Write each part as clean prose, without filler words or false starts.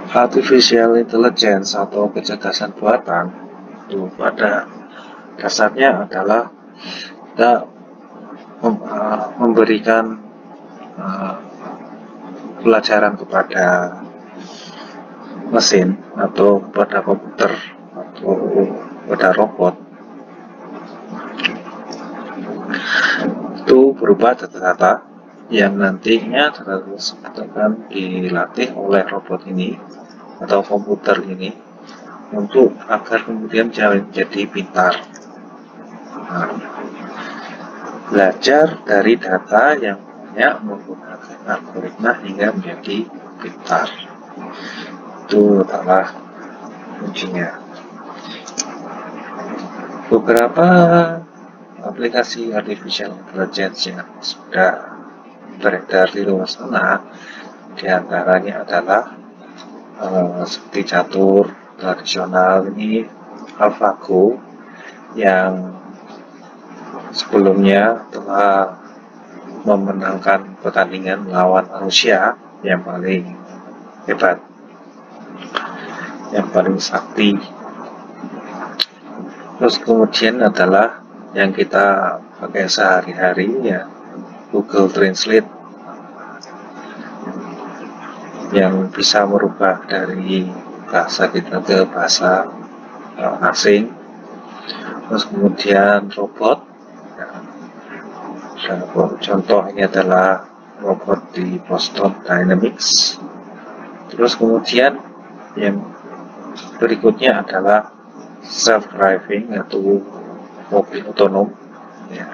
Artificial intelligence atau kecerdasan buatan itu pada dasarnya adalah kita memberikan pelajaran kepada mesin atau kepada komputer atau kepada robot itu berupa data-data yang nantinya terus akan dilatih oleh robot ini atau komputer ini untuk agar kemudian menjadi pintar. Nah, belajar dari data yang banyak menggunakan algoritma hingga menjadi pintar, itu adalah kuncinya. Beberapa aplikasi artificial intelligence yang sudah beredar di luar sana, diantaranya adalah seperti catur tradisional ini AlphaGo yang sebelumnya telah memenangkan pertandingan melawan manusia yang paling hebat, yang paling sakti. Terus kemudian adalah yang kita pakai sehari-hari ya Google Translate yang bisa merubah dari bahasa kita ke bahasa asing. Terus kemudian robot, contoh ini adalah robot di Boston Dynamics. Terus kemudian yang berikutnya adalah self-driving atau mobil otonom ya,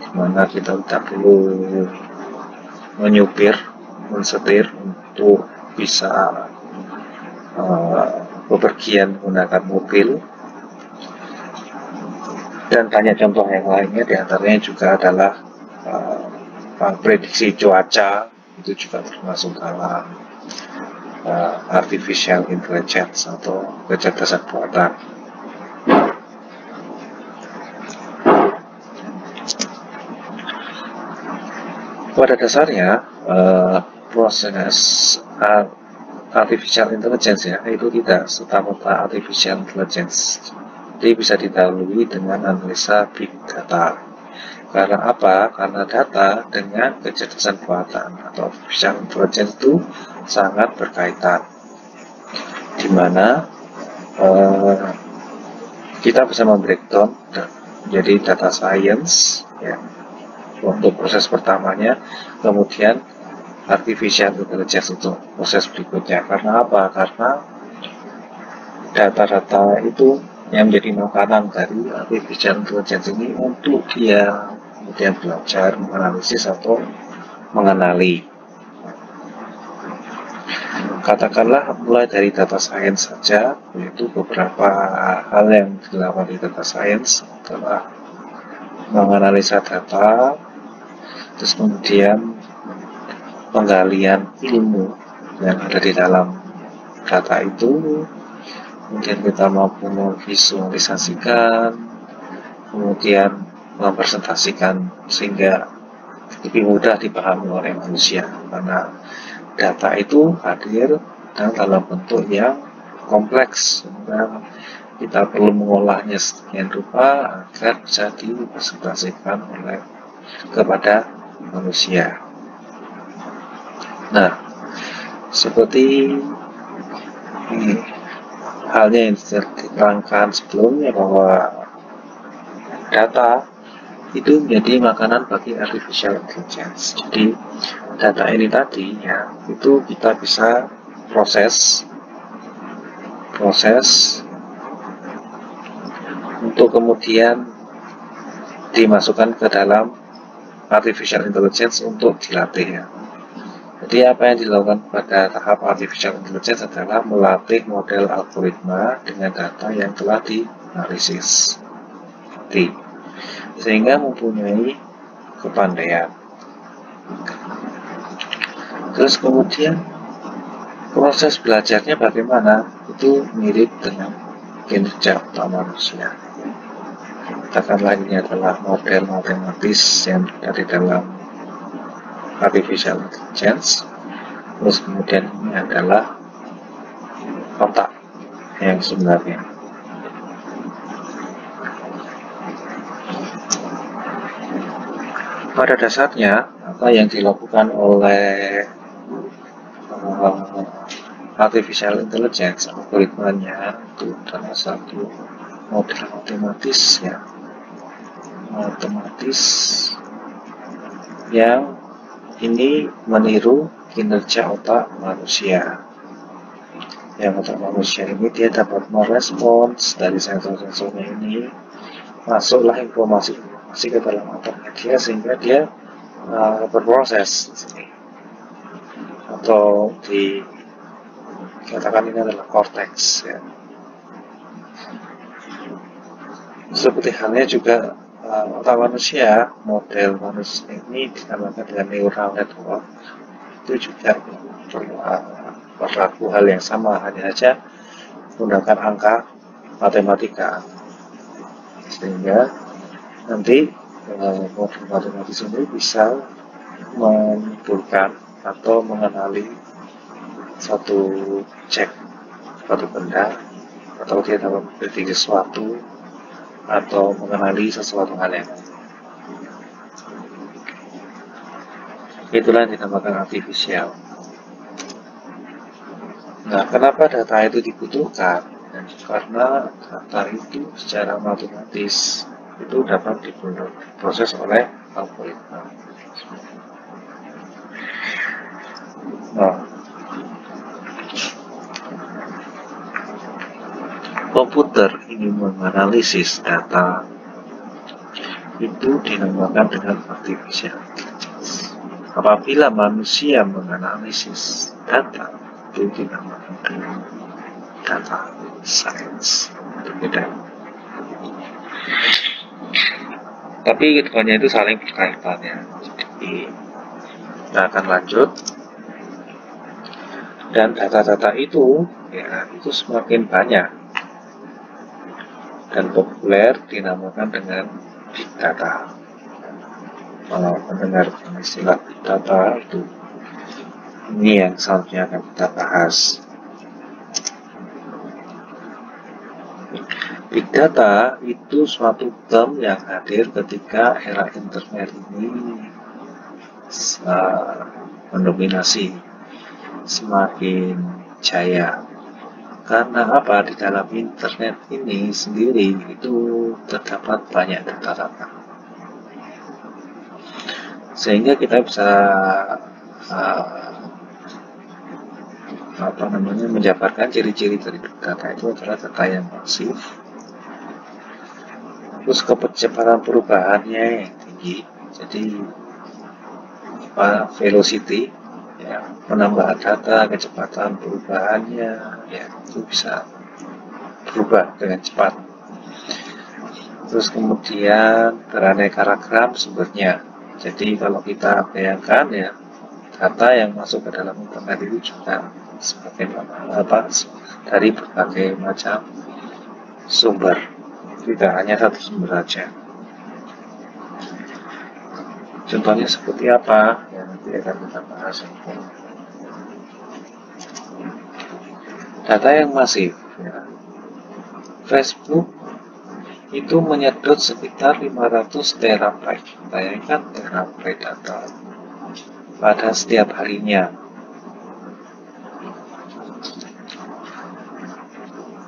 dimana kita tidak perlu menyupir, mensetir untuk bisa bepergian menggunakan mobil. Dan banyak contoh yang lainnya, diantaranya juga adalah prediksi cuaca, itu juga termasuk dalam artificial intelligence atau kecerdasan buatan. Pada dasarnya proses artificial intelligence ya itu tidak serta-merta artificial intelligence. Jadi bisa didahului dengan analisa big data. Karena apa? Karena data dengan kecerdasan buatan atau artificial intelligence itu sangat berkaitan. Dimana kita bisa membreakdown menjadi data science ya, untuk proses pertamanya, kemudian artificial intelligence untuk proses berikutnya. Karena apa? Karena data-data itu yang menjadi makanan dari artificial intelligence ini untuk dia kemudian belajar, menganalisis atau mengenali. Katakanlah mulai dari data science saja, yaitu beberapa hal yang dilakukan di data science adalah menganalisa data, terus kemudian penggalian ilmu yang ada di dalam data itu, kemudian kita mampu memvisualisasikan, kemudian mempresentasikan sehingga lebih mudah dipahami oleh manusia, karena data itu hadir dan dalam bentuk yang kompleks, sehingga kita perlu mengolahnya sedemikian rupa agar bisa dipresentasikan kepada manusia. Nah, seperti halnya yang diterangkan sebelumnya bahwa data itu menjadi makanan bagi artificial intelligence. Jadi data ini tadi ya itu kita bisa proses untuk kemudian dimasukkan ke dalam artificial intelligence untuk dilatih ya. Jadi apa yang dilakukan pada tahap artificial intelligence adalah melatih model algoritma dengan data yang telah dianalisis, sehingga mempunyai kepandaian. Terus kemudian proses belajarnya bagaimana? Itu mirip dengan kinerja otak manusia. Katakanlah ini adalah model matematis yang ada di dalam artificial intelligence. Terus kemudian ini adalah otak yang sebenarnya. Pada dasarnya, apa yang dilakukan oleh artificial intelligence, algoritmanya itu adalah satu model matematis ya, yang ini meniru kinerja otak manusia. Yang otak manusia ini dia dapat merespons dari sensor-sensornya ini, masuklah informasi ke dalam otaknya dia sehingga dia berproses atau dikatakan ini adalah cortex ya. Seperti halnya juga otak manusia, model manusia ini dinamakan dengan neural network, itu juga berlaku hal yang sama, hanya saja menggunakan angka matematika, sehingga nanti model matematis ini bisa menyimpulkan atau mengenali suatu benda, atau dia dapat memprediksi sesuatu atau mengenali sesuatu hal yang itulah yang dinamakan artificial. Nah, kenapa data itu dibutuhkan? Karena data itu secara matematis itu dapat diproses oleh algoritma. Nah, komputer ini menganalisis data itu dinamakan dengan artificial intelligence. Apabila manusia menganalisis data itu dinamakan dengan data science. Berbeda. Tapi keduanya itu saling berkaitan ya. Jadi kita akan lanjut. Dan data-data itu ya itu semakin banyak dan populer dinamakan dengan big data. Kalau mendengar istilah big data itu ini yang selanjutnya akan kita bahas. Big data itu suatu term yang hadir ketika era internet ini mendominasi, semakin jaya. Karena apa? Di dalam internet ini sendiri itu terdapat banyak data-data, sehingga kita bisa menjabarkan ciri-ciri dari data itu adalah data yang masif, terus kecepatan perubahannya yang tinggi, jadi velocity ya, penambahan data, kecepatan perubahannya ya itu bisa berubah dengan cepat. Terus kemudian beraneka ragam sumbernya. Jadi kalau kita bayangkan ya, data yang masuk ke dalam internet itu juga dari berbagai macam sumber, tidak hanya satu sumber saja. Contohnya seperti apa? Ya, nanti akan kita bahas. Data yang masif. Ya. Facebook itu menyedot sekitar 500 terabyte. Bayangkan terabyte data pada setiap harinya.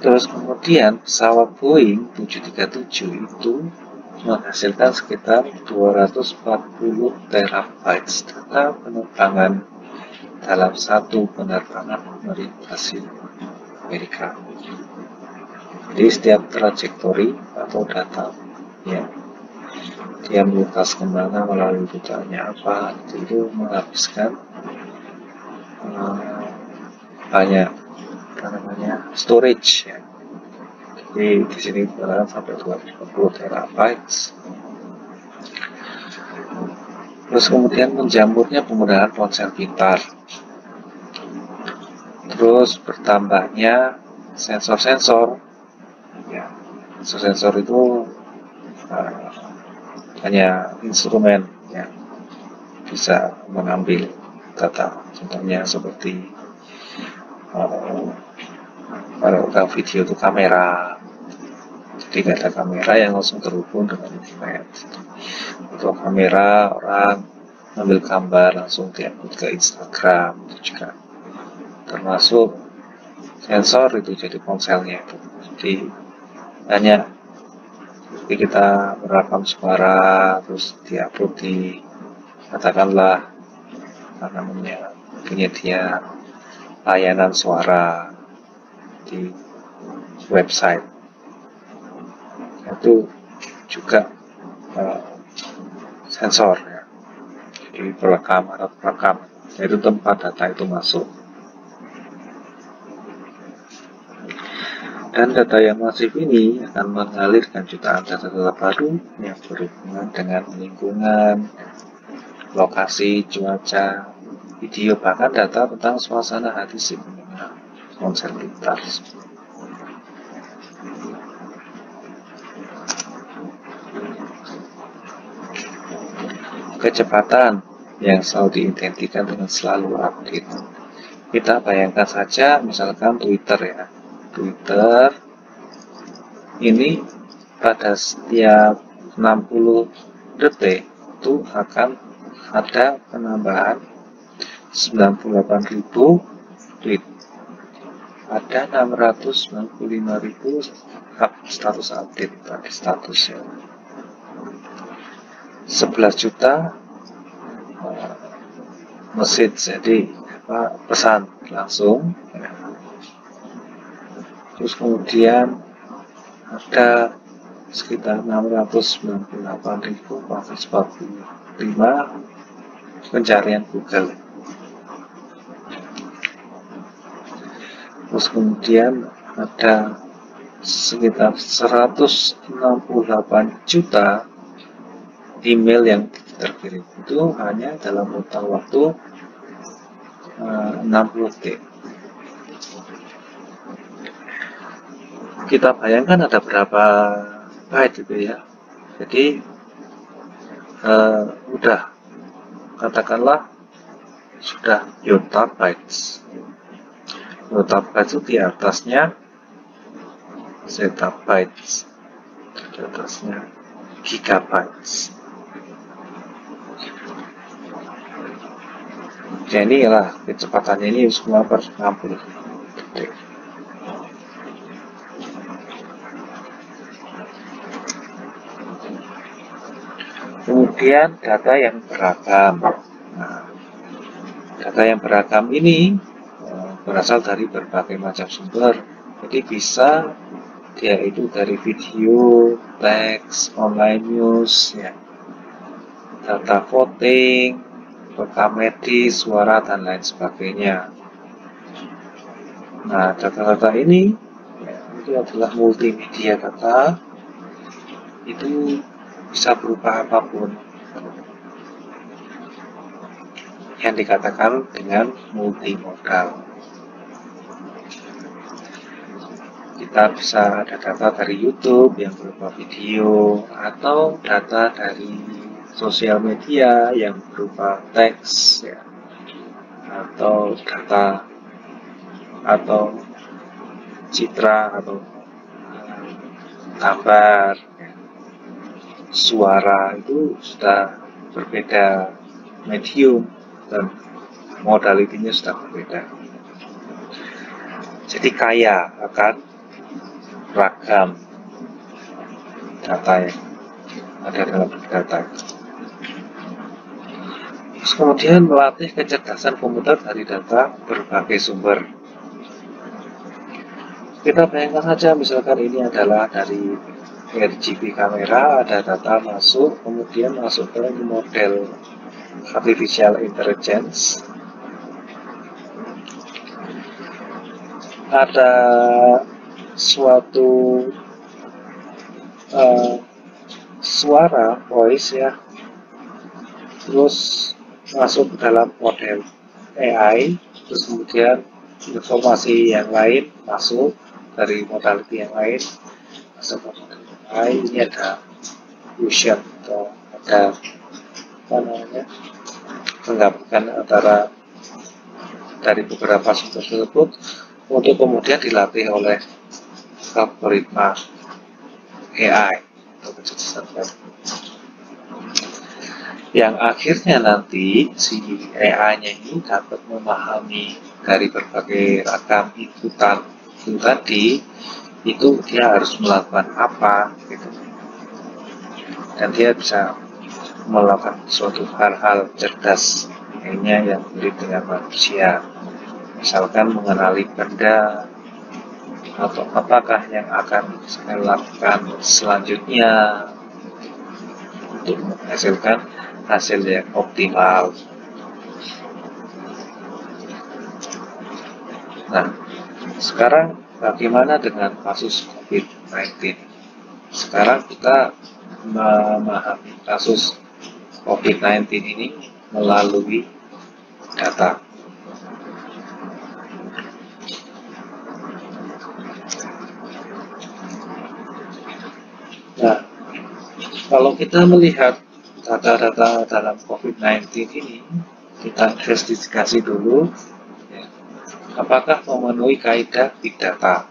Terus kemudian pesawat Boeing 737 itu menghasilkan sekitar 240 terabyte data penerbangan dalam satu penerbangan melintasi Amerika. Jadi setiap trajektori atau data ya, dia melintas kemana, melalui rutenya apa, itu menghabiskan banyak storage ya. Jadi di sini sampai 250 terabyte. Terus kemudian menjamurnya penggunaan ponsel pintar. Terus bertambahnya sensor-sensor. Ya, sensor itu hanya instrumen yang bisa mengambil data. Contohnya seperti Kalau video itu kamera, jadi ada kamera yang langsung terhubung dengan internet. Untuk kamera, orang ambil gambar langsung diupload ke Instagram, itu juga termasuk sensor itu jadi ponselnya itu. Jadi hanya kita merekam suara terus diupload di katakanlah namanya penyedia layanan suara di website, itu juga sensor ya. Jadi perekam atau perekam, yaitu tempat data itu masuk. Dan data yang masif ini akan mengalirkan jutaan data-data baru yang berhubungan dengan lingkungan, lokasi, cuaca, video, bahkan data tentang suasana hati si pengguna ponsel pintar. Kecepatan yang selalu diidentikan dengan selalu update. Kita bayangkan saja misalkan Twitter ya. Twitter ini pada setiap 60 detik itu akan ada penambahan 98.000 tweet, ada 695.000 status update tadi statusnya, 11 juta message, jadi pesan langsung ya. Terus kemudian ada sekitar 698.445 pencarian Google. Terus kemudian ada sekitar 168 juta email yang terkirim, itu hanya dalam rentang waktu 60 detik. Kita bayangkan ada berapa byte itu ya. Jadi udah katakanlah sudah yottabytes. Yottabytes itu di atasnya zettabytes, di atasnya gigabytes. Jadi lah kecepatannya ini semua per 60 detik. Kemudian data yang beragam. Nah, data yang beragam ini berasal dari berbagai macam sumber. Jadi bisa dia itu dari video, teks, online news, ya, data voting, rekam medis, suara, dan lain sebagainya. Nah, data-data ini ya, itu adalah multimedia data, itu bisa berupa apapun yang dikatakan dengan multimodal. Kita bisa ada data dari YouTube yang berupa video, atau data dari sosial media yang berupa teks ya, atau data atau citra atau gambar ya. Suara itu sudah berbeda medium dan modalitinya sudah berbeda. Jadi kaya akan ragam data yang ada dalam data. Terus kemudian melatih kecerdasan komputer dari data berbagai sumber. Kita bayangkan saja misalkan ini adalah dari RGB kamera, ada data masuk, kemudian masuk ke model artificial intelligence, ada suatu suara voice ya, terus masuk ke dalam model AI, terus kemudian informasi yang lain masuk dari modality yang lain masuk ke model AI. Ini ada fusion atau ada apa namanya, penggabungan antara dari beberapa sumber tersebut untuk kemudian dilatih oleh algoritma AI atau kecerdasan buatan, yang akhirnya nanti si AI-nya ini dapat memahami dari berbagai ragam inputan itu tadi, itu dia harus melakukan apa gitu, dan dia bisa melakukan suatu hal-hal cerdas lainnya yang mirip dengan manusia, misalkan mengenali benda atau apakah yang akan saya lakukan selanjutnya untuk menghasilkan hasil yang optimal. Nah, sekarang bagaimana dengan kasus COVID-19? Sekarang kita memahami kasus COVID-19 ini melalui data. Nah, kalau kita melihat data-data dalam COVID-19 ini, kita investigasi dulu, ya, apakah memenuhi kaidah Big Data.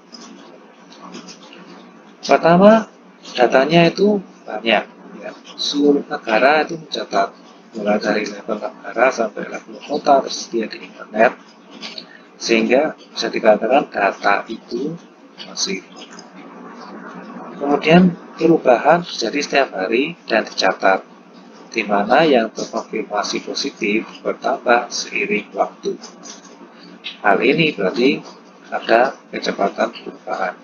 Pertama, datanya itu banyak, ya. Seluruh negara itu mencatat, mulai dari level negara sampai level kota tersedia di internet, sehingga bisa dikatakan data itu masif. Kemudian perubahan terjadi setiap hari dan dicatat, di mana yang terkonfirmasi positif bertambah seiring waktu. Hal ini berarti ada kecepatan perubahan.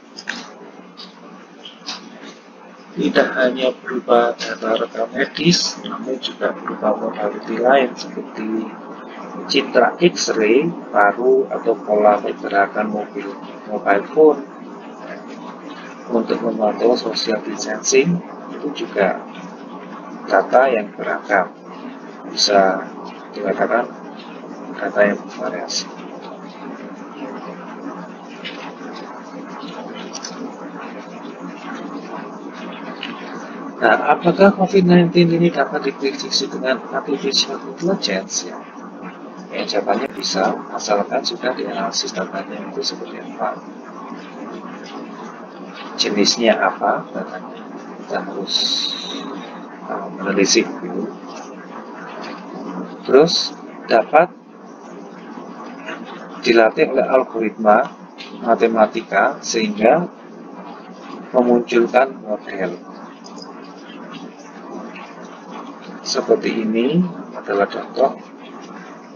Tidak hanya berupa data rekam medis, namun juga berupa modaliti lain seperti citra X-ray paru atau pola pergerakan mobile phone. Untuk memantau social distancing itu juga data yang beragam, bisa dikatakan data yang bervariasi. Nah, apakah COVID-19 ini dapat diprediksi dengan artificial intelligence? Ya, jawabannya bisa, asalkan sudah dianalisis datanya itu seperti apa, jenisnya apa, datanya kita harus menelisik dulu. Terus dapat dilatih oleh algoritma matematika sehingga memunculkan model. Seperti ini adalah contoh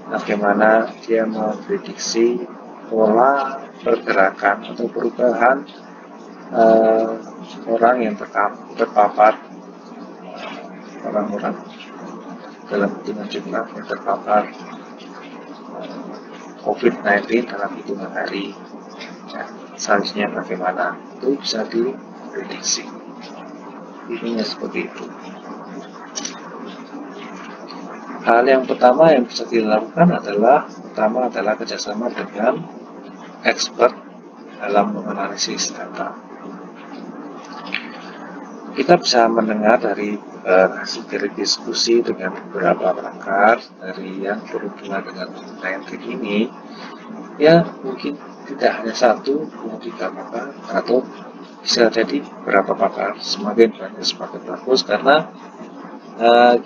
bagaimana dia memprediksi pola pergerakan atau perubahan orang yang terpapar, orang-orang dalam hitungan jumlah yang terpapar COVID-19 dalam hitungan hari. Nah, selanjutnya bagaimana? Itu bisa diprediksi. Intinya seperti itu. Hal yang pertama yang bisa dilakukan adalah kerjasama dengan expert dalam menganalisis data. Kita bisa mendengar dari hasil diskusi dengan beberapa pakar dari yang berhubungan dengan COVID-19 ini, ya mungkin tidak hanya satu, 2, 3 pakar, atau bisa jadi beberapa pakar. Semakin banyak semakin bagus, karena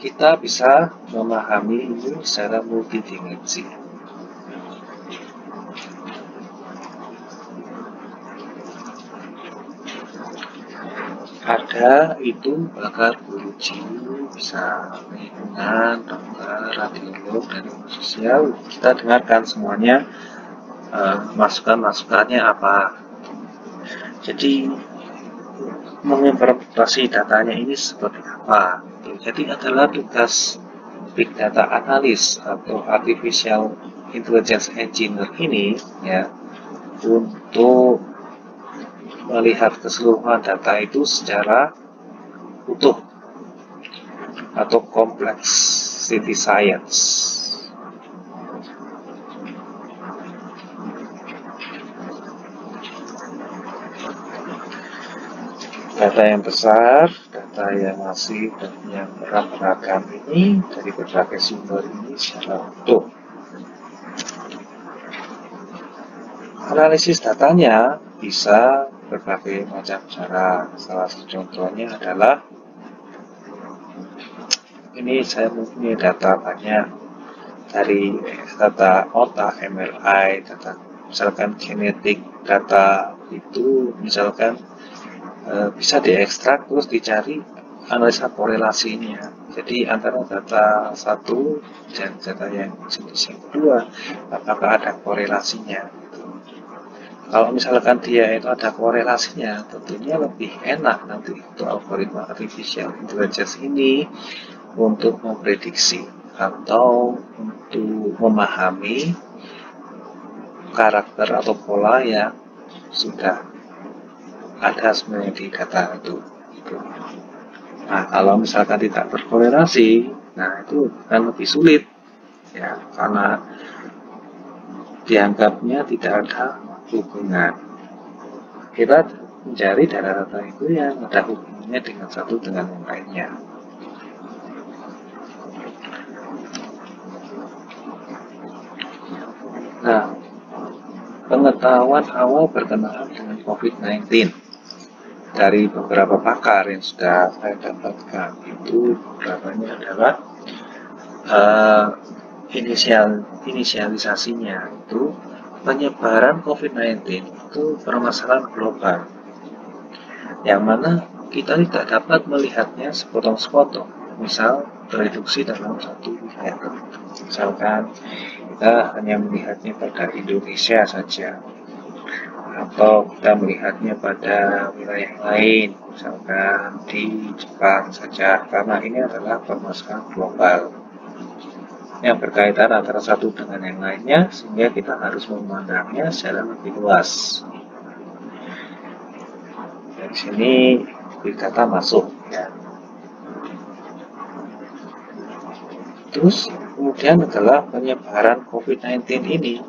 kita bisa memahami ini secara multidimensi. Ada itu pakar biologi, bisa lingkungan, dokter, radiolog, dan sosial. Kita dengarkan semuanya, masukan-masukannya apa. Jadi menginterpretasi datanya ini seperti apa. Jadi adalah tugas Big Data Analyst atau Artificial Intelligence Engineer ini, ya, untuk melihat keseluruhan data itu secara utuh atau complexity science. Data yang besar, data yang masif, dan yang beragam ini dari berbagai sumber ini secara utuh Analisis datanya bisa berbagai macam cara. Salah satu contohnya adalah ini saya mempunyai data banyak dari data otak, MRI, data misalkan genetik, data itu misalkan bisa diekstrak terus dicari analisa korelasinya. Jadi antara data satu dan data yang jenis yang kedua, apakah ada korelasinya? Kalau misalkan dia itu ada korelasinya, tentunya lebih enak nanti untuk algoritma artificial intelligence ini untuk memprediksi atau untuk memahami karakter atau pola yang sudah ada sebenarnya di data itu. Nah, kalau misalkan tidak berkorelasi, nah itu akan lebih sulit ya, karena dianggapnya tidak ada hubungan. Kita mencari data-data itu yang ada hubungannya dengan satu dengan yang lainnya. Nah, pengetahuan awal berkenaan dengan COVID-19 dari beberapa pakar yang sudah saya dapatkan itu beberapanya adalah inisialisasinya itu penyebaran COVID-19 itu permasalahan global yang mana kita tidak dapat melihatnya sepotong-sepotong, misal tereduksi dalam satu wilayah. Misalkan kita hanya melihatnya pada Indonesia saja, atau kita melihatnya pada wilayah lain, misalkan di Jepang saja, karena ini adalah permasalahan global yang berkaitan antara satu dengan yang lainnya, sehingga kita harus memandangnya secara lebih luas. Dari sini big data masuk ya. Terus kemudian adalah penyebaran COVID-19 ini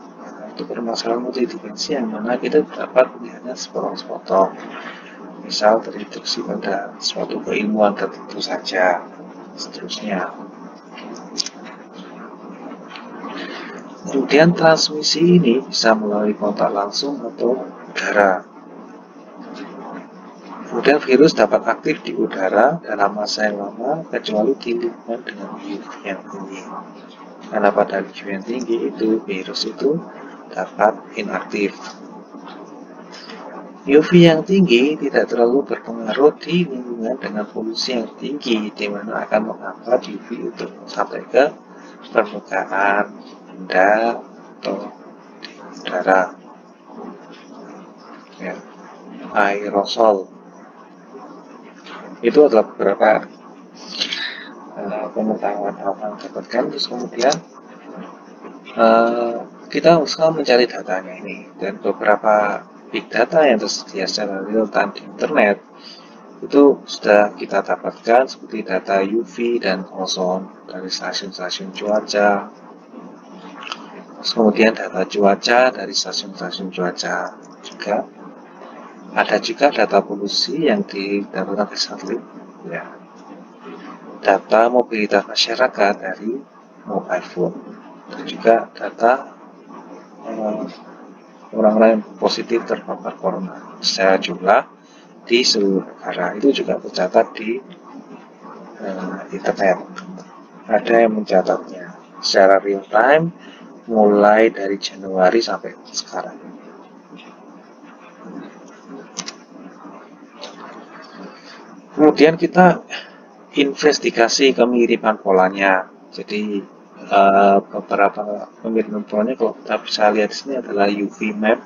itu permasalahan multidimensi yang mana kita dapat melihatnya sepotong-sepotong. Misal terinduksi pada suatu keilmuan tertentu saja, seterusnya. Kemudian transmisi ini bisa melalui kontak langsung atau udara. Kemudian virus dapat aktif di udara dalam masa yang lama kecuali di lingkungan dengan UV yang tinggi. Karena pada UV yang tinggi itu virus itu dapat inaktif. UV yang tinggi tidak terlalu berpengaruh di lingkungan dengan polusi yang tinggi, di mana akan menghambat UV untuk sampai ke permukaan benda atau di udara. Ya, aerosol. Itu adalah beberapa pengetahuan awal yang dapatkan. Terus kemudian kita usaha mencari datanya ini, dan beberapa big data yang tersedia secara real time di internet itu sudah kita dapatkan, seperti data UV dan ozon dari stasiun-stasiun cuaca. Terus kemudian data cuaca dari stasiun-stasiun cuaca juga. Ada juga data polusi yang didapatkan dari satelit, ya. Data mobilitas masyarakat dari mobile phone, dan juga data orang-orang yang positif terpapar corona secara jumlah di seluruh negara. Itu juga tercatat di internet. Ada yang mencatatnya secara real time mulai dari Januari sampai sekarang. Kemudian kita investigasi kemiripan polanya. Jadi beberapa kemiripan polanya kalau kita bisa lihat di sini adalah UV map.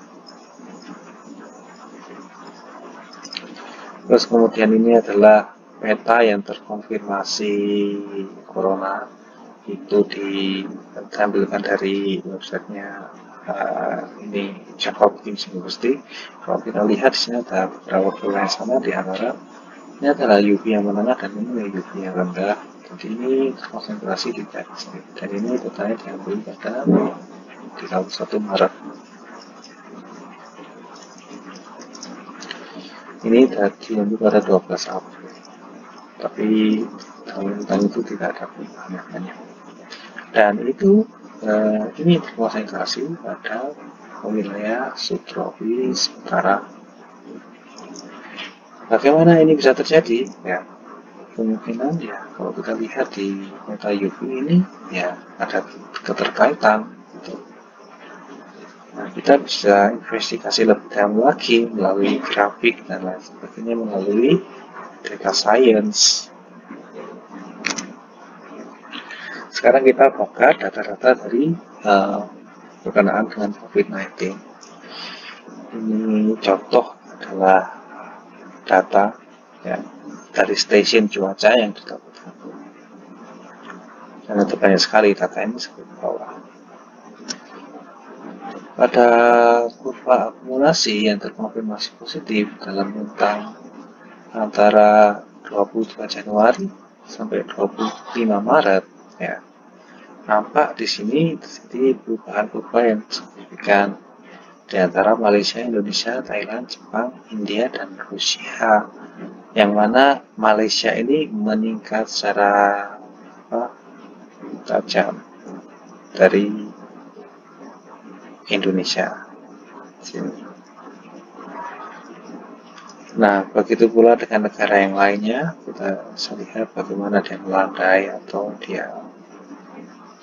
Terus kemudian ini adalah peta yang terkonfirmasi corona, itu ditampilkan dari websitenya ini Johns Hopkins University. Kalau kita lihat di sini ada beberapa pola yang sama, di antara ini adalah UV yang menengah dan ini UV yang rendah. Jadi ini konsentrasi di teks. Dan ini datanya diambil pada 31 Maret. Ini diambil pada 12 April. Tapi tahun itu tidak ada perubahan. Dan itu ini berkonsentrasi pada wilayah subtropis utara. Bagaimana ini bisa terjadi? Ya, kemungkinan ya kalau kita lihat di meta UV ini ya ada keterkaitan gitu. Nah, kita bisa investigasi lebih dalam lagi melalui grafik dan lain sebagainya, melalui data science. Sekarang kita buka data-data dari berkenaan dengan COVID-19. Ini contoh adalah data ya, dari stasiun cuaca yang didapatkan. Dan itu banyak sekali data ini seperti bawah. Pada kurva akumulasi yang terkonfirmasi positif dalam rentang antara 22 Januari sampai 25 Maret ya, nampak di sini terjadi perubahan kurva yang signifikan di antara Malaysia, Indonesia, Thailand, Jepang, India, dan Rusia, yang mana Malaysia ini meningkat secara tajam dari Indonesia. Nah, begitu pula dengan negara yang lainnya, kita bisa lihat bagaimana dia melandai atau dia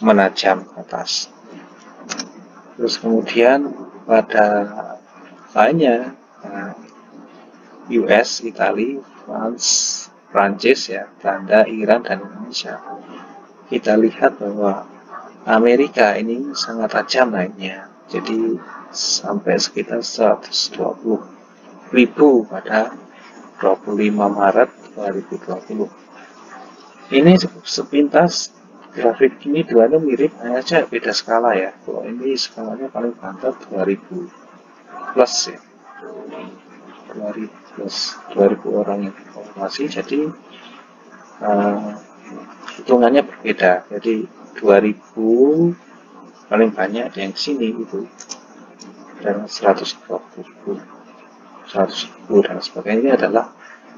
menajam ke atas. Terus kemudian pada lainnya, US, Italia, Prancis ya, Belanda, Iran, dan Indonesia. Kita lihat bahwa Amerika ini sangat tajam naiknya, jadi sampai sekitar 120.000 pada 25 Maret 2020. Ini sepintas grafik ini duanya mirip, hanya saja beda skala ya. Kalau ini skalanya paling banter 2000 plus ya, 2000 plus 2000 orang yang dikonfirmasi, jadi hitungannya berbeda. Jadi 2000 paling banyak yang sini itu, dan 120.000, 100.000 dan sebagainya. Ini adalah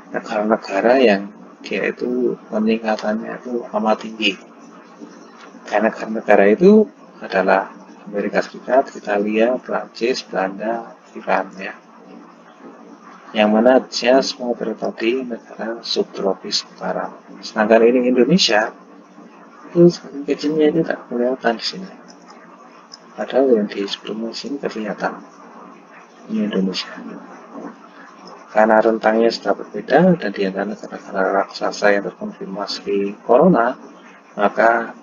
negara-negara yang dia itu peningkatannya itu amat tinggi. Karena negara itu adalah Amerika Serikat, Italia, Prancis, Belanda, Iran ya. Yang mana dia semua berada di negara subtropis utara. Sedangkan ini Indonesia, itu kecilnya itu tak kelihatan di sini. Padahal yang di sebelumnya sini kelihatan. Ini Indonesia. Karena rentangnya sudah berbeda dan di antara negara raksasa yang terkonfirmasi corona, maka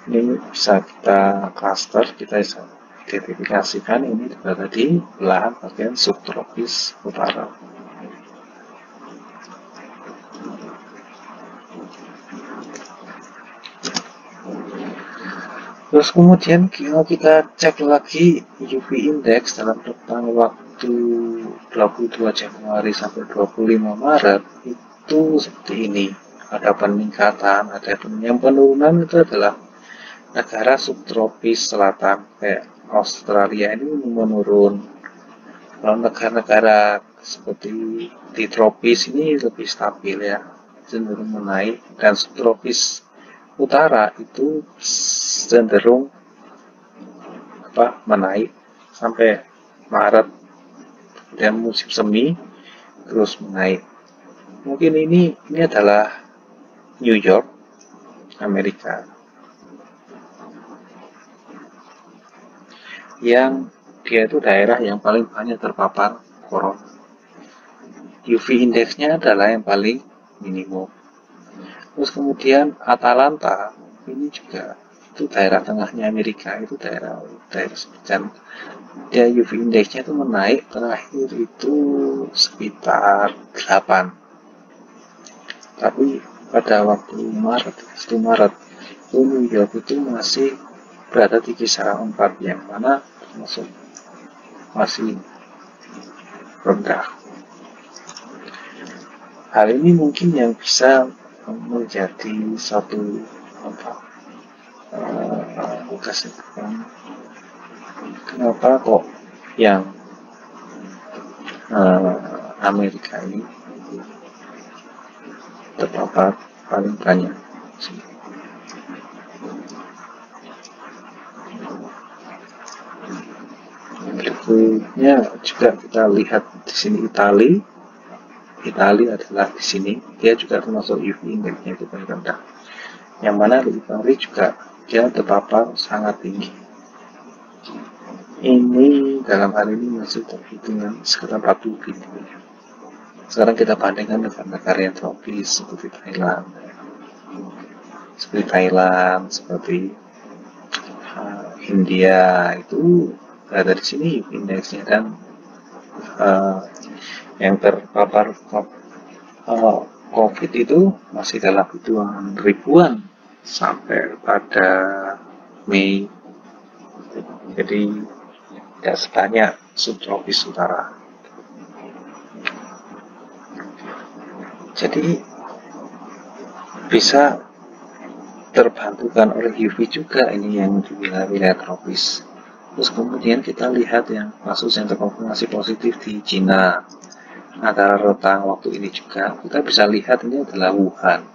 ini bisa kita cluster, kita bisa identifikasikan ini berada di belahan bagian subtropis utara. Terus kemudian kalau kita cek lagi UV index dalam rentang waktu 22 Januari sampai 25 Maret itu seperti ini. Ada peningkatan, ada yang penurunan itu adalah negara subtropis selatan kayak Australia ini menurun. Kalau negara-negara seperti di tropis ini lebih stabil ya, cenderung menaik, dan subtropis utara itu cenderung menaik sampai Maret, dan musim semi terus menaik. Mungkin ini adalah New York, Amerika, yang dia itu daerah yang paling banyak terpapar corona. UV indeksnya adalah yang paling minimum. Terus kemudian Atalanta ini juga itu daerah tengahnya Amerika, itu daerah sekitar dia UV indeksnya itu menaik terakhir itu sekitar 8. Tapi pada waktu Maret, 1 Maret itu New York itu masih berada di kisaran 4, yang mana termasuk masih rendah. Hal ini mungkin yang bisa menjadi satu kesimpulan kenapa kok yang Amerika ini terpapar paling banyak. Berikutnya juga kita lihat di sini Italia adalah di sini, dia juga termasuk UV indeksnya itu paling rendah. Yang mana di Italia juga dia terpapar sangat tinggi. Ini dalam hal ini masih terhitung sekitar 40 gitu. Sekarang kita bandingkan dengan negara yang tropis seperti Thailand, seperti India, itu ada di sini indeksnya, dan yang terpapar COVID itu masih dalam hitungan ribuan sampai pada Mei. Jadi tidak sebanyak subtropis utara. Jadi bisa terbantukan oleh UV juga ini yang di wilayah tropis. Terus kemudian kita lihat yang kasus yang terkonfirmasi positif di Cina. Antara rentang waktu ini juga kita bisa lihat ini adalah Wuhan,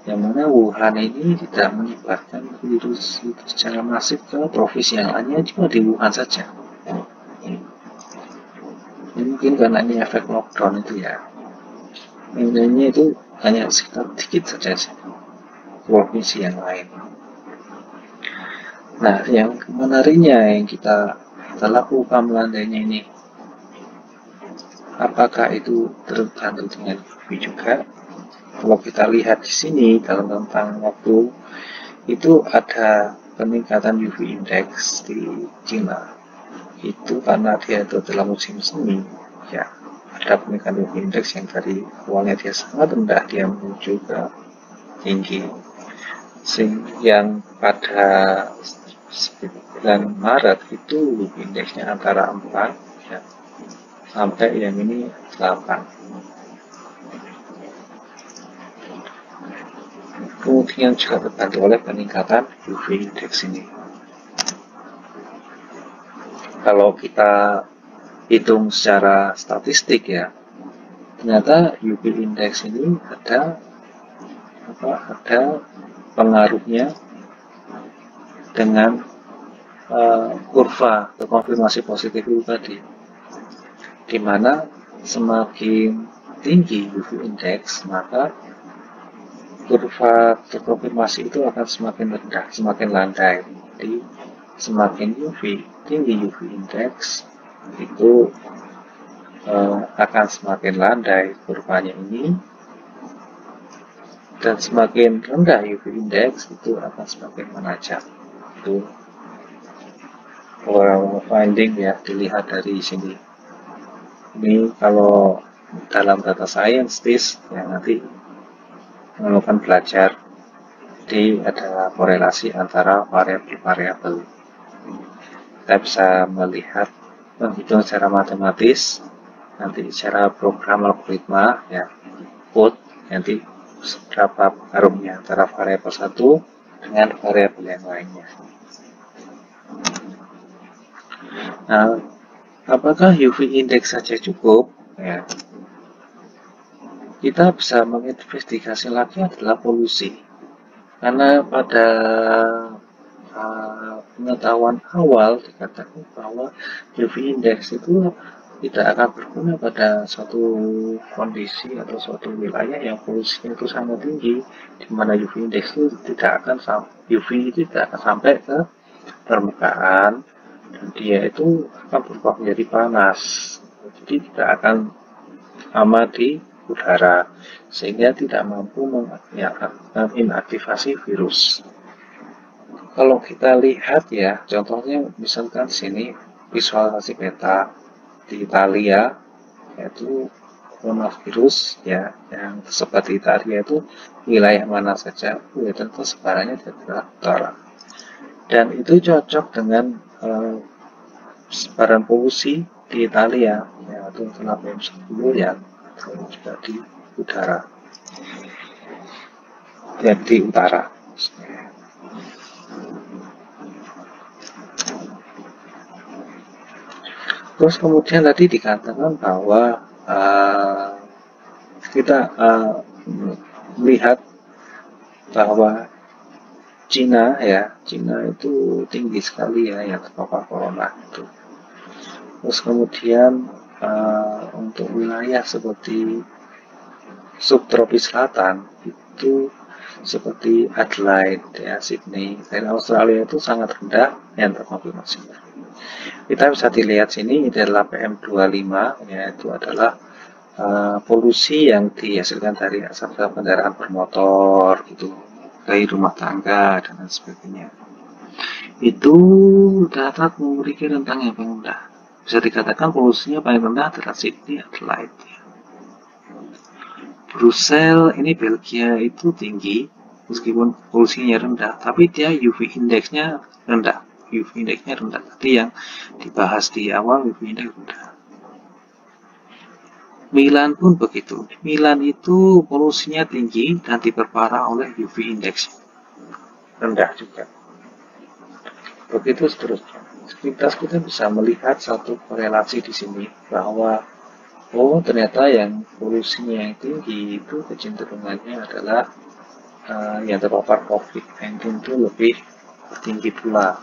yang mana Wuhan ini tidak menyebarkan virus itu secara masif ke provinsi yang lainnya, cuma di Wuhan saja. Ini mungkin karena ini efek lockdown itu ya, nilainya itu hanya sekitar dikit saja provinsi yang lain. Nah, yang menariknya yang kita lakukan melandainya ini, apakah itu terbantu dengan UV juga? Kalau kita lihat di sini dalam rentang waktu itu ada peningkatan UV index di Cina. Itu karena dia itu dalam musim semi, ya, ada peningkatan UV index yang dari awalnya dia sangat rendah, dia menuju ke tinggi. Yang pada 9 Maret itu UV indexnya antara 4 ya, sampai yang ini 8. Kemudian juga terbantu oleh peningkatan UV index ini. Kalau kita hitung secara statistik ya, ternyata UV index ini ada pengaruhnya dengan kurva terkonfirmasi positif itu tadi, dimana semakin tinggi UV index maka kurva terkonfirmasi itu akan semakin rendah, semakin landai. Jadi semakin tinggi UV index itu akan semakin landai kurvanya ini, dan semakin rendah UV index itu akan semakin menajam. Itu finding ya, dilihat dari sini. Ini kalau dalam data science ya nanti melakukan belajar, jadi ada korelasi antara variabel-variabel. Kita bisa melihat, menghitung secara matematis, nanti secara program algoritma ya, code, nanti berapa pengaruhnya antara variabel satu dengan variabel yang lainnya. Nah, apakah UV index saja cukup? Ya, kita bisa menginvestigasi lagi adalah polusi, karena pada pengetahuan awal dikatakan bahwa UV index itu tidak akan berguna pada suatu kondisi atau suatu wilayah yang polusinya itu sangat tinggi, di mana UV index itu tidak akan sampai ke permukaan, dan dia itu akan berubah menjadi panas, jadi tidak akan aman di udara, sehingga tidak mampu menginaktivasi virus. Kalau kita lihat ya, contohnya misalkan sini visualisasi peta di Italia, yaitu coronavirus ya, yang tersebar di Italia itu wilayah mana saja, ya tentu sebarannya di utara. Dan itu cocok dengan sebaran polusi di Italia, yaitu kena PM10 ya, juga di udara, ya di utara. Terus kemudian tadi dikatakan bahwa kita melihat bahwa Cina itu tinggi sekali ya yang terpapar corona itu. Terus kemudian untuk wilayah seperti subtropis selatan itu seperti Adelaide, ya, Sydney, dan Australia itu sangat rendah yang terkonfirmasi. Kita bisa dilihat sini ini adalah PM25, yaitu adalah polusi yang dihasilkan dari asap kendaraan bermotor, gitu, dari rumah tangga dan lain sebagainya. Itu dapat memiliki rentang yang paling rendah. Bisa dikatakan polusinya paling rendah adalah Sydney, Adelaide. Brussels ini Belgia itu tinggi, meskipun polusinya rendah, tapi dia UV indeksnya rendah. UV indeksnya rendah. Tadi yang dibahas di awal UV indeks rendah. Milan pun begitu. Milan itu polusinya tinggi dan diperparah oleh UV indeks rendah juga. Begitu seterusnya. Kita bisa melihat satu korelasi di sini bahwa ternyata yang polusinya yang tinggi itu kecenderungannya adalah yang terpapar COVID-19 itu lebih tinggi pula.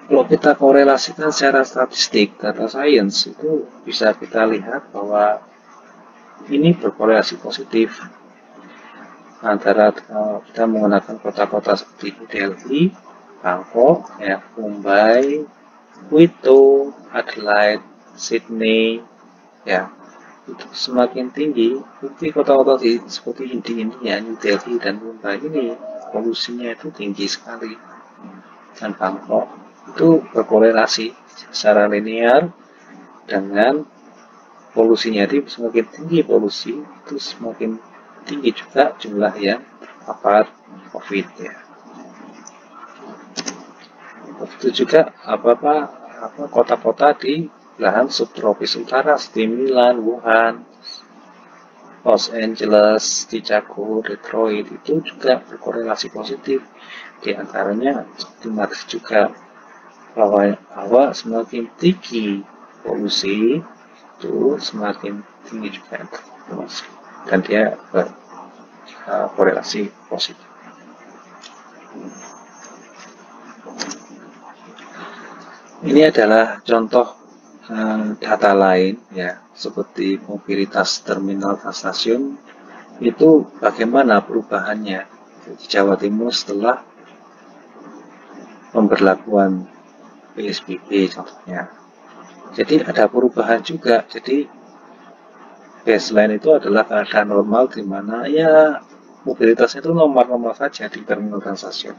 Kalau kita korelasikan secara statistik, data science itu bisa kita lihat bahwa ini berkorelasi positif antara kita menggunakan kota-kota seperti Delhi, Bangkok, ya, Mumbai, Quito, Adelaide, Sydney, ya, itu semakin tinggi. Seperti kota-kota seperti India, New Delhi dan Mumbai ini polusinya itu tinggi sekali, dan Bangkok itu berkorelasi secara linear dengan polusinya. Jadi semakin tinggi polusi itu semakin tinggi juga jumlah yang terpapar COVID, ya. Begitu juga kota-kota di belahan subtropis utara seperti Milan, Wuhan, Los Angeles, Chicago, Detroit itu juga berkorelasi positif. Di antaranya seperti Madrid juga, bahwa semakin tinggi polusi itu semakin tinggi juga informasi, dan dia berkorelasi positif. Ini adalah contoh data lain, ya, seperti mobilitas terminal dan stasiun itu bagaimana perubahannya di Jawa Timur setelah pemberlakuan PSBB contohnya. Jadi ada perubahan juga. Jadi baseline itu adalah keadaan normal di mana ya mobilitasnya itu normal-normal saja di terminal dan stasiun.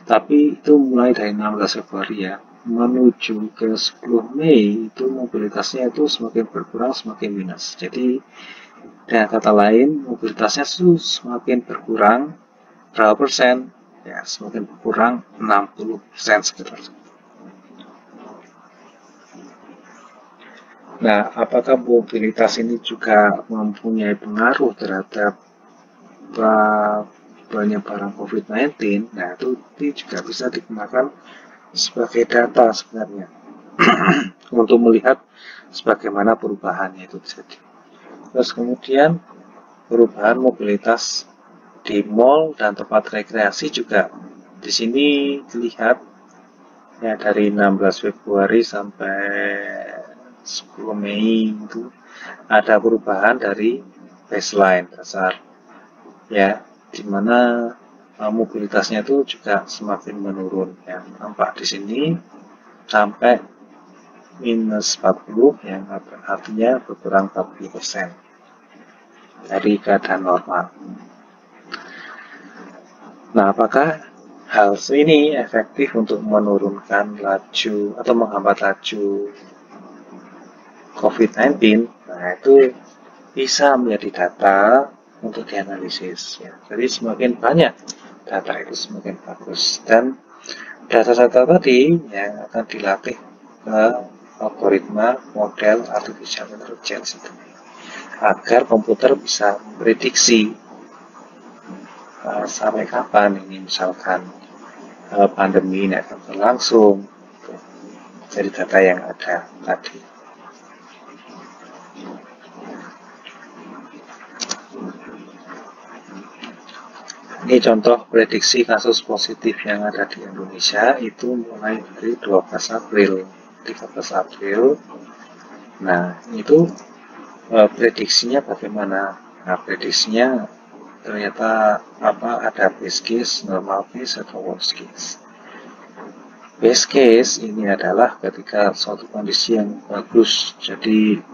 Tapi itu mulai dari 16 Februari ya, menuju ke 10 Mei itu mobilitasnya itu semakin berkurang, semakin minus. Jadi dengan kata lain mobilitasnya itu semakin berkurang berapa persen? Ya, semakin berkurang 60% sekitar. Nah, apakah mobilitas ini juga mempunyai pengaruh terhadap penyebaran COVID-19? Nah, itu juga bisa digunakan sebagai data sebenarnya untuk melihat sebagaimana perubahannya itu terjadi. Terus kemudian perubahan mobilitas di mall dan tempat rekreasi juga di sini dilihat, ya, dari 16 Februari sampai 10 Mei itu ada perubahan dari baseline dasar, ya, dimana mobilitasnya itu juga semakin menurun, ya, nampak di sini sampai minus 40, yang artinya berkurang 40% dari keadaan normal. Nah, apakah hal ini efektif untuk menurunkan laju atau menghambat laju COVID-19? Nah, itu bisa menjadi data untuk dianalisis, ya. Jadi semakin banyak data itu semakin bagus, dan data-data tadi yang akan dilatih ke algoritma model artificial intelligence itu, agar komputer bisa memprediksi sampai kapan ini misalkan pandemi ini akan berlangsung dari data yang ada tadi. Ini contoh prediksi kasus positif yang ada di Indonesia itu mulai dari 12 April, 13 April. Nah, itu prediksinya bagaimana? Nah, prediksinya ternyata ada base case, normal case, atau worst case. Base case ini adalah ketika suatu kondisi yang bagus, jadi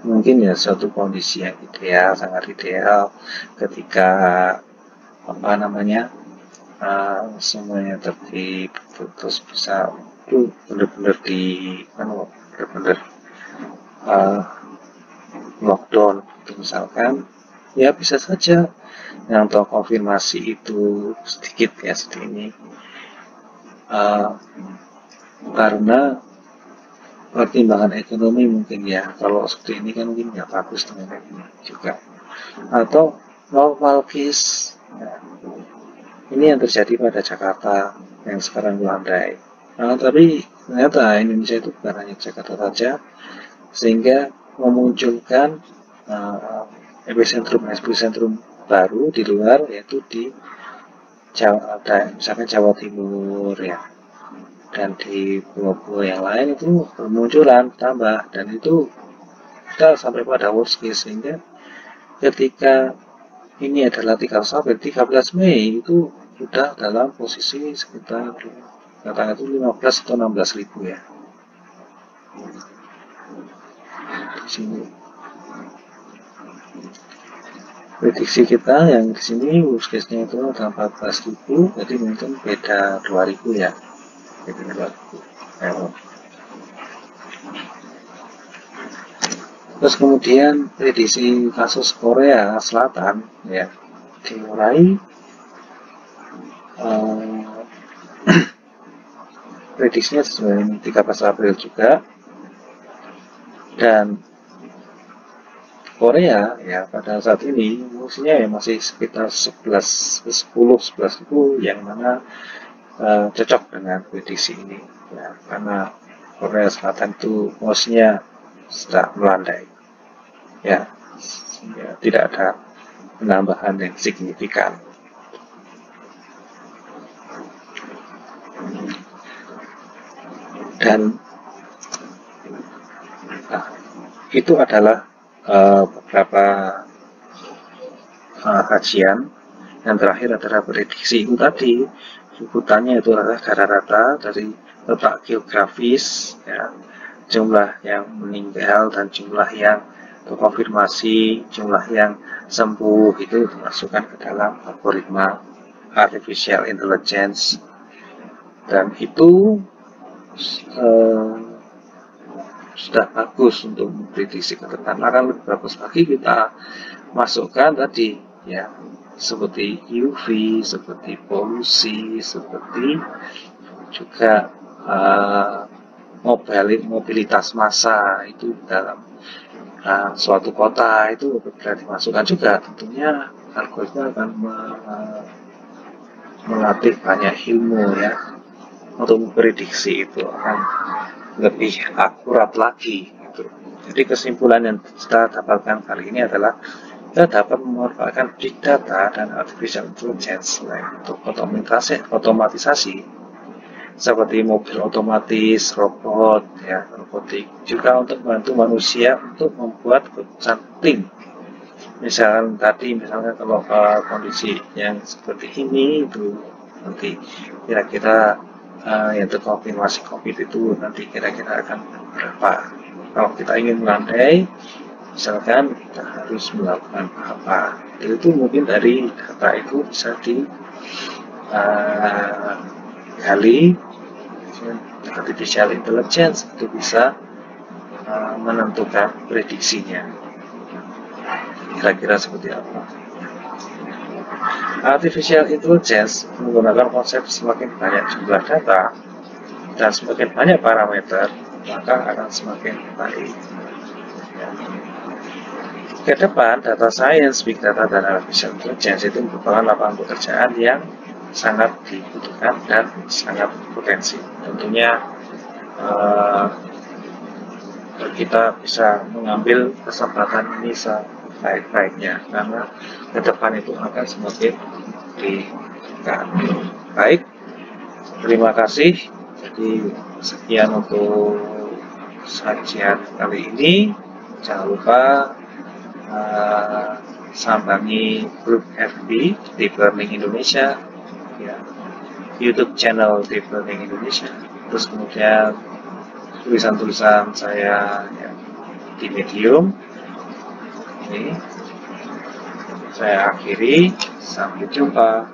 mungkin ya suatu kondisi yang ideal, sangat ideal, ketika semuanya tertib, terus bisa itu benar-benar benar-benar lockdown, misalkan, ya bisa saja yang terkonfirmasi itu sedikit ya segini, karena pertimbangan ekonomi mungkin ya, kalau seperti ini kan mungkin nggak bagus dengan ini juga, atau normal case ya. Ini yang terjadi pada Jakarta yang sekarang melandai. Tapi ternyata Indonesia itu bukan hanya Jakarta saja, sehingga memunculkan epicentrum baru di luar, yaitu di misalkan Jawa Timur ya, dan di pulau-pulau yang lain itu bermunculan tambah, dan itu kita sampai pada worst case, sehingga ketika ini adalah 13 Mei itu sudah dalam posisi sekitar katakan itu 15 atau 16 ribu ya. Di sini prediksi kita yang di sini worst case-nya itu ada 14.000, jadi mungkin beda 2.000 ya. Beda 2.000. Terus kemudian prediksi kasus Korea Selatan ya dimulai prediksinya sesuai 13 April juga, dan Korea ya pada saat ini musuhnya ya masih sekitar 11 ribu, yang mana cocok dengan prediksi ini ya, karena Korea Selatan itu musuhnya sudah melandai ya, sehingga tidak ada penambahan yang signifikan. Dan itu adalah beberapa kajian. Yang terakhir adalah prediksi itu tadi, liputannya itu adalah rata-rata dari letak geografis ya, jumlah yang meninggal dan jumlah yang terkonfirmasi, jumlah yang sembuh, itu dimasukkan ke dalam algoritma artificial intelligence, dan itu sudah bagus untuk memprediksi ke depan. Akan lebih bagus lagi kita masukkan tadi ya, seperti UV, seperti polusi, seperti juga mobilitas massa itu dalam suatu kota, itu bisa dimasukkan juga. Tentunya algoritma akan melatih banyak ilmu ya untuk memprediksi, itu akan lebih akurat lagi gitu. Jadi kesimpulan yang kita dapatkan kali ini adalah kita dapat memanfaatkan big data dan artificial intelligence untuk otomatisasi seperti mobil otomatis, robot ya, robotik, juga untuk membantu manusia untuk membuat keputusan penting. Misalnya kalau kondisi yang seperti ini itu nanti kira-kira yang terkonfirmasi COVID itu nanti kira-kira akan berapa. Kalau kita ingin melandai, misalkan kita harus melakukan apa, itu mungkin dari data itu bisa digali, artificial intelligence itu bisa menentukan prediksinya kira-kira seperti apa. Artificial intelligence menggunakan konsep semakin banyak jumlah data dan semakin banyak parameter, maka akan semakin baik. Ke depan, data science, big data, dan artificial intelligence itu merupakan lapangan pekerjaan yang sangat dibutuhkan dan sangat potensi. Tentunya kita bisa mengambil kesempatan ini sebaik-baiknya, karena ke depan itu akan semakin menggugah. Baik, terima kasih. Jadi sekian untuk sajian kali ini. Jangan lupa sambangi grup FB Deep Learning Indonesia, ya, YouTube channel Deep Learning Indonesia, terus kemudian tulisan-tulisan saya ya, di Medium. Ini saya akhiri, sampai jumpa.